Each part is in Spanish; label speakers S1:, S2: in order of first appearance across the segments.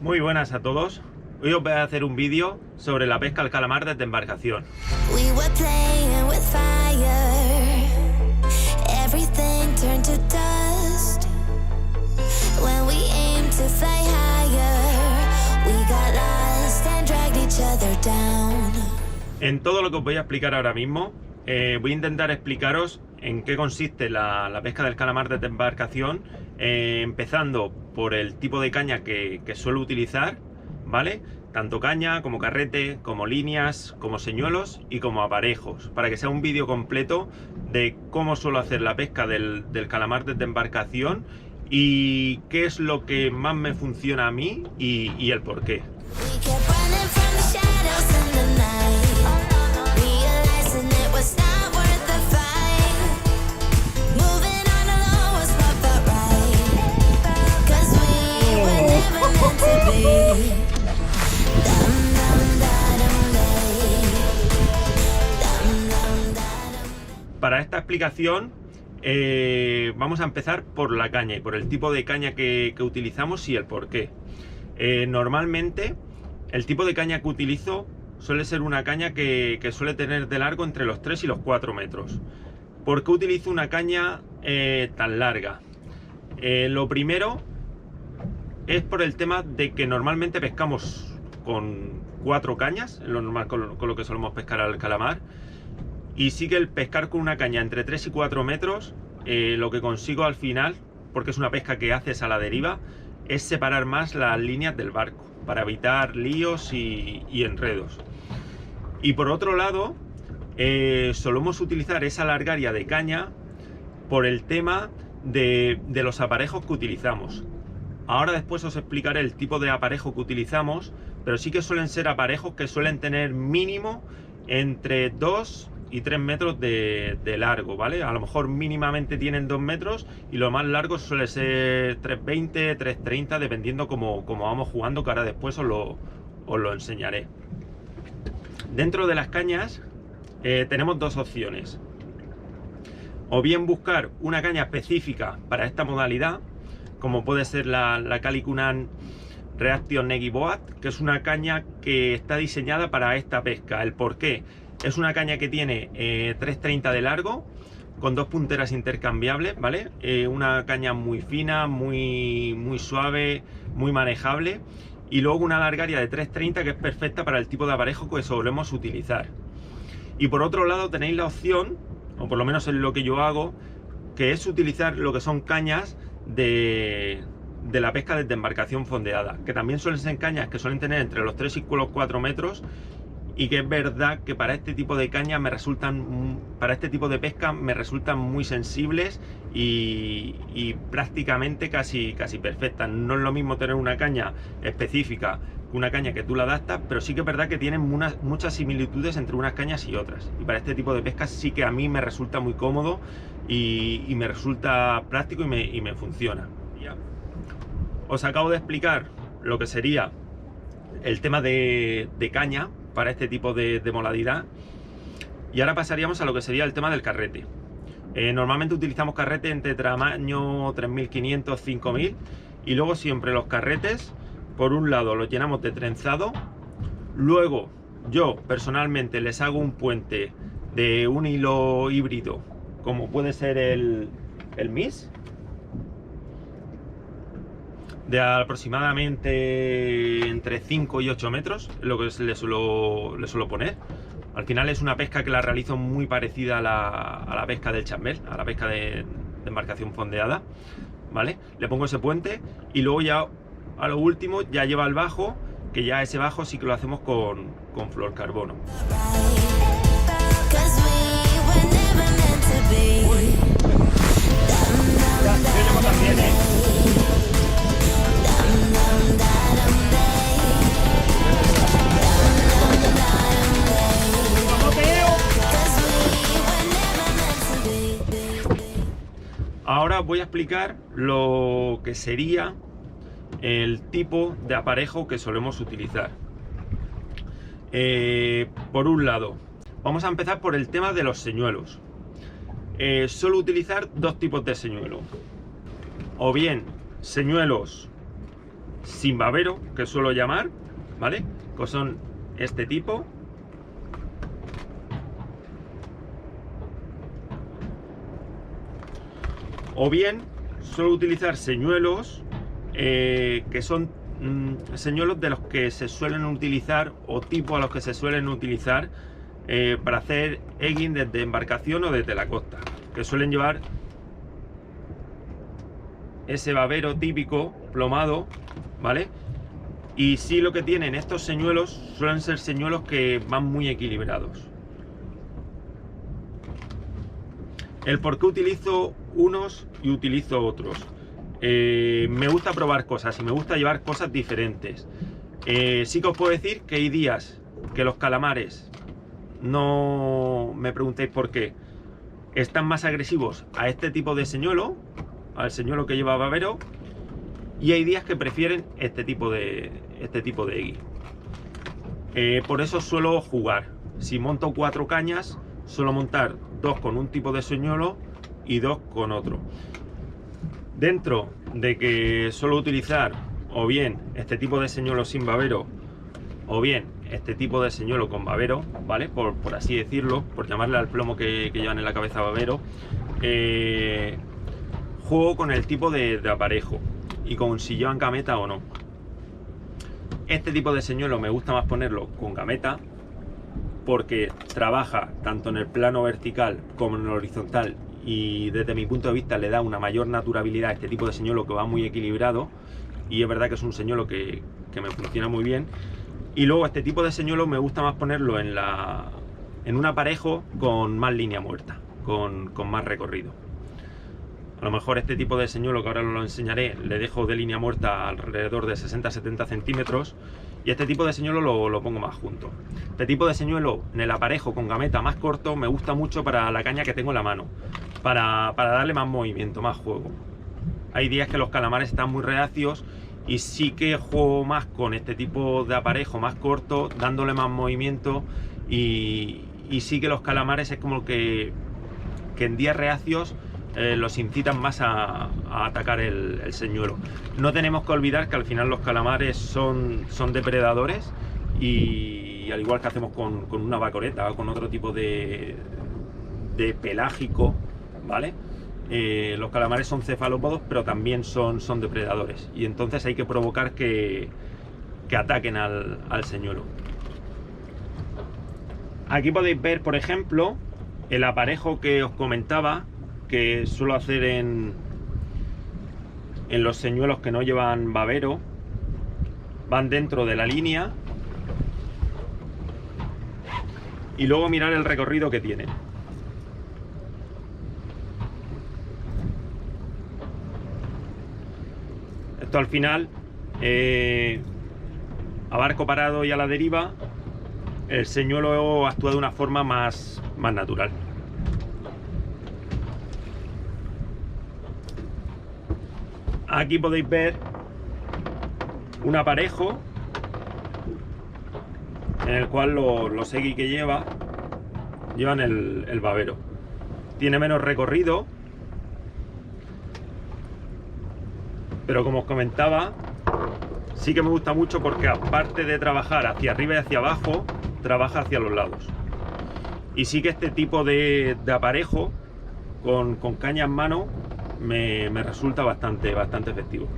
S1: Muy buenas a todos. Hoy os voy a hacer un vídeo sobre la pesca al calamar desde embarcación.
S2: We were playing with fire. Everything turned to dust. When we aimed to fly higher, we got lost and dragged each other down.
S1: En todo lo que os voy a explicar ahora mismo, voy a intentar explicaros en qué consiste la pesca del calamar desde embarcación, empezando por el tipo de caña que suelo utilizar, ¿vale? Tanto caña como carrete, como líneas, como señuelos y como aparejos, para que sea un vídeo completo de cómo suelo hacer la pesca del calamar desde embarcación y qué es lo que más me funciona a mí y el por qué.
S2: We kept running from the shadows in the night, realizing it was not worth the fight. Moving on alone was what felt right, 'cause we were never meant to be. Dum dum da dum day. Dum dum da dum.
S1: Para esta explicación vamos a empezar por la caña y por el tipo de caña que utilizamos y el por qué. Normalmente el tipo de caña que utilizo suele ser una caña que suele tener de largo entre los 3 y los 4 metros. ¿Por qué utilizo una caña tan larga? Lo primero es por el tema de que normalmente pescamos con 4 cañas, es lo normal con lo que solemos pescar al calamar. Y sí que el pescar con una caña entre 3 y 4 metros, lo que consigo al final, porque es una pesca que haces a la deriva, es separar más las líneas del barco, para evitar líos y enredos. Y por otro lado, solemos utilizar esa largaria de caña por el tema de los aparejos que utilizamos. Ahora después os explicaré el tipo de aparejo que utilizamos, pero sí que suelen ser aparejos que suelen tener mínimo entre 2 y 3 metros de largo, ¿vale? A lo mejor mínimamente tienen 2 metros y lo más largo suele ser 3,20, 3,30, dependiendo como vamos jugando, que ahora después os lo enseñaré. Dentro de las cañas tenemos dos opciones. O bien buscar una caña específica para esta modalidad, como puede ser la Kalikunnan Reaction Negi Boat, que es una caña que está diseñada para esta pesca. ¿El por qué? Es una caña que tiene 3,30 de largo, con 2 punteras intercambiables, ¿vale? Una caña muy fina, muy suave, muy manejable. Y luego una largaria de 3,30 que es perfecta para el tipo de aparejo que solemos utilizar. Y por otro lado tenéis la opción, o por lo menos es lo que yo hago, que es utilizar lo que son cañas de la pesca desde embarcación fondeada, que también suelen ser cañas que suelen tener entre los 3 y los 4 metros, y que es verdad que para este tipo de cañas para este tipo de pesca me resultan muy sensibles y prácticamente casi perfectas. No es lo mismo tener una caña específica que una caña que tú la adaptas, pero sí que es verdad que tienen muchas similitudes entre unas cañas y otras. Y para este tipo de pesca sí que a mí me resulta muy cómodo y me resulta práctico y me funciona. Os acabo de explicar lo que sería el tema de caña para este tipo de modalidad, y ahora pasaríamos a lo que sería el tema del carrete. Normalmente utilizamos carrete entre tamaño 3500, 5000, y luego siempre los carretes, por un lado los llenamos de trenzado, luego yo personalmente les hago un puente de un hilo híbrido, como puede ser el MIS, de aproximadamente entre 5 y 8 metros, lo que le suelo poner. Al final es una pesca que la realizo muy parecida a la pesca del chambel, a la pesca de embarcación fondeada, ¿vale? Le pongo ese puente y luego ya a lo último ya lleva el bajo, que ya ese bajo sí que lo hacemos con fluorcarbono.
S2: Cause we were never meant to be. Dum dum da
S1: Yo llevo también,
S2: dum dum da dum day. Dum dum da dum day. 'Cause we were never meant to be.
S1: Ahora voy a explicar lo que sería el tipo de aparejo que solemos utilizar. Por un lado, vamos a empezar por el tema de los señuelos. Suelo utilizar dos tipos de señuelo. O bien señuelos sin babero, que suelo llamar, ¿vale? Que son este tipo. O bien suelo utilizar señuelos que son señuelos de los que se suelen utilizar, o tipo a los que se suelen utilizar para hacer egging desde embarcación o desde la costa, que suelen llevar ese babero típico plomado, ¿vale? Y sí, lo que tienen estos señuelos suelen ser señuelos que van muy equilibrados. El por qué utilizo unos y utilizo otros. Me gusta probar cosas y me gusta llevar cosas diferentes. Sí que os puedo decir que hay días que los calamares, no me preguntéis por qué, están más agresivos a este tipo de señuelo, al señuelo que lleva babero, y hay días que prefieren este tipo de egging. Por eso suelo jugar. Si monto 4 cañas, suelo montar 2 con un tipo de señuelo y 2 con otro. Dentro de que suelo utilizar o bien este tipo de señuelo sin babero, o bien este tipo de señuelo con babero, ¿vale? Por así decirlo, por llamarle al plomo que llevan en la cabeza babero. Juego con el tipo de aparejo y con si llevan gameta o no. Este tipo de señuelo me gusta más ponerlo con gameta, porque trabaja tanto en el plano vertical como en el horizontal, y desde mi punto de vista le da una mayor naturalidad a este tipo de señuelo, que va muy equilibrado, y es verdad que es un señuelo que me funciona muy bien. Y luego este tipo de señuelo me gusta más ponerlo en un aparejo con más línea muerta, con más recorrido. A lo mejor este tipo de señuelo, que ahora lo enseñaré, le dejo de línea muerta alrededor de 60-70 centímetros, y este tipo de señuelo lo pongo más junto. Este tipo de señuelo en el aparejo con gameta más corto me gusta mucho para la caña que tengo en la mano, para darle más movimiento, más juego. Hay días que los calamares están muy reacios y sí que juego más con este tipo de aparejo más corto, dándole más movimiento, y sí que los calamares es como que en días reacios los incitan más a atacar el señuelo. No tenemos que olvidar que al final los calamares son depredadores, y al igual que hacemos con una bacoreta o con otro tipo de pelágico, ¿vale? Los calamares son cefalópodos, pero también son depredadores, y entonces hay que provocar que ataquen al señuelo. Aquí podéis ver, por ejemplo, el aparejo que os comentaba, que suelo hacer en los señuelos que no llevan babero. Van dentro de la línea, y luego mirar el recorrido que tienen. Esto al final, a barco parado y a la deriva, el señuelo actúa de una forma más natural. Aquí podéis ver un aparejo en el cual los egging que llevan el babero. Tiene menos recorrido, pero como os comentaba, sí que me gusta mucho porque aparte de trabajar hacia arriba y hacia abajo, trabaja hacia los lados. Y sí que este tipo de aparejo con caña en mano me resulta bastante efectivo.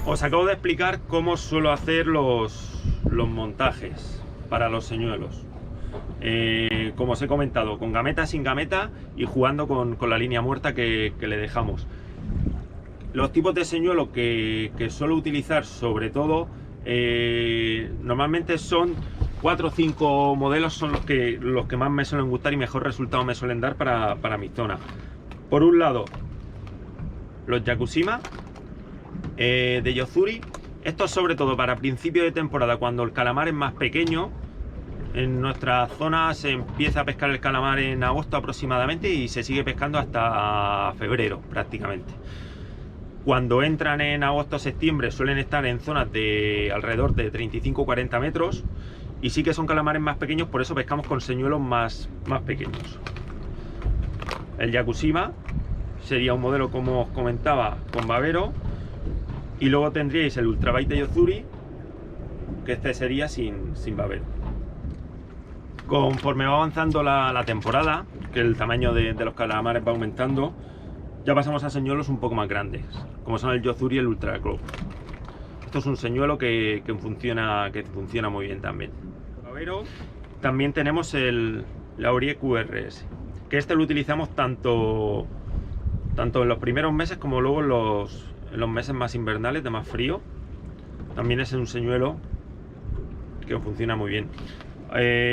S1: Os acabo de explicar cómo suelo hacer los montajes para los señuelos. Como os he comentado, con gameta, sin gameta, y jugando con la línea muerta que le dejamos. Los tipos de señuelo que suelo utilizar, sobre todo, normalmente son 4 o 5 modelos son los que más me suelen gustar y mejor resultado me suelen dar para mi zona. Por un lado, los Yakushima de Yo-Zuri. Esto es sobre todo para principio de temporada, cuando el calamar es más pequeño. En nuestra zona se empieza a pescar el calamar en agosto aproximadamente y se sigue pescando hasta febrero prácticamente. Cuando entran en agosto o septiembre suelen estar en zonas de alrededor de 35-40 metros y sí que son calamares más pequeños, por eso pescamos con señuelos más pequeños. El Yakushima sería un modelo, como os comentaba, con babero, y luego tendríais el Ultrabite de Yo-Zuri, que este sería sin babero. Conforme va avanzando la temporada, que el tamaño de los calamares va aumentando, ya pasamos a señuelos un poco más grandes, como son el Yo-Zuri y el Ultra Claw. Esto es un señuelo que funciona muy bien también. Babero, también tenemos el Laurie QRS, que este lo utilizamos tanto en los primeros meses como luego en los meses más invernales, de más frío. También es un señuelo que funciona muy bien.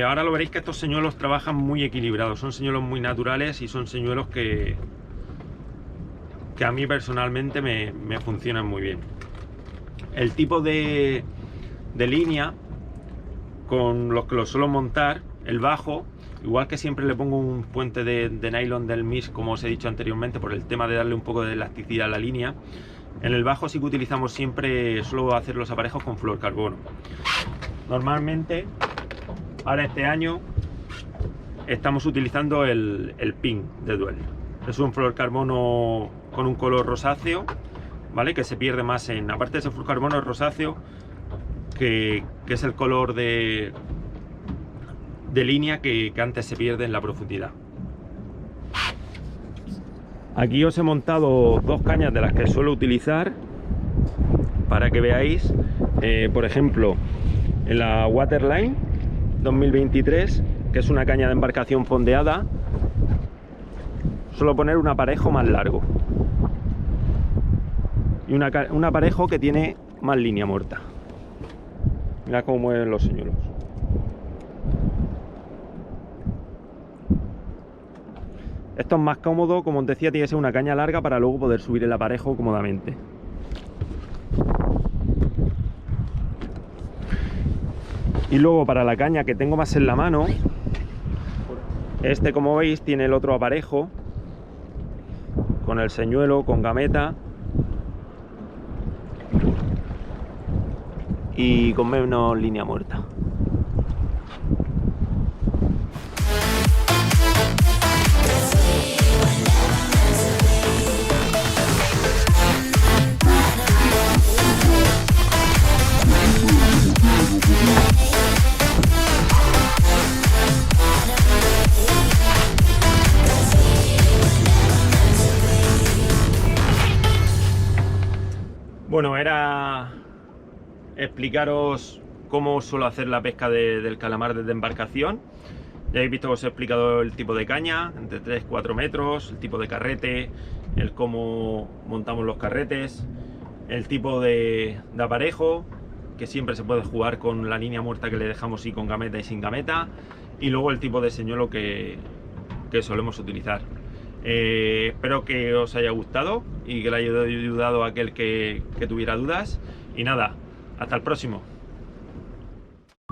S1: Ahora lo veréis que estos señuelos trabajan muy equilibrados, son señuelos muy naturales y son señuelos que a mí personalmente me funcionan muy bien. El tipo de línea con los que los suelo montar, el bajo, igual que siempre le pongo un puente de nylon del MIS, como os he dicho anteriormente, por el tema de darle un poco de elasticidad a la línea. En el bajo sí que utilizamos siempre, suelo hacer los aparejos con fluorcarbono. Normalmente, ahora este año, estamos utilizando el PIN de Duel. Es un fluorcarbono con un color rosáceo, ¿vale? Que se pierde más aparte de ese fluorcarbono rosáceo, que es el color de línea que antes se pierde en la profundidad. Aquí os he montado dos cañas de las que suelo utilizar para que veáis, por ejemplo, en la Waterline 2023, que es una caña de embarcación fondeada, suelo poner un aparejo más largo y un aparejo que tiene más línea muerta. Mirad cómo mueven los señuelos. Esto es más cómodo, como os decía, tiene que ser una caña larga para luego poder subir el aparejo cómodamente. Y luego para la caña que tengo más en la mano, este, como veis, tiene el otro aparejo con el señuelo, con gameta y con menos línea muerta. Bueno, era explicaros cómo suelo hacer la pesca del calamar desde embarcación. Ya habéis visto que os he explicado el tipo de caña, entre 3-4 metros, el tipo de carrete, el cómo montamos los carretes, el tipo de aparejo, que siempre se puede jugar con la línea muerta que le dejamos y con gameta y sin gameta, y luego el tipo de señuelo que solemos utilizar. Espero que os haya gustado y que le haya ayudado a aquel que tuviera dudas. Y nada, hasta el próximo.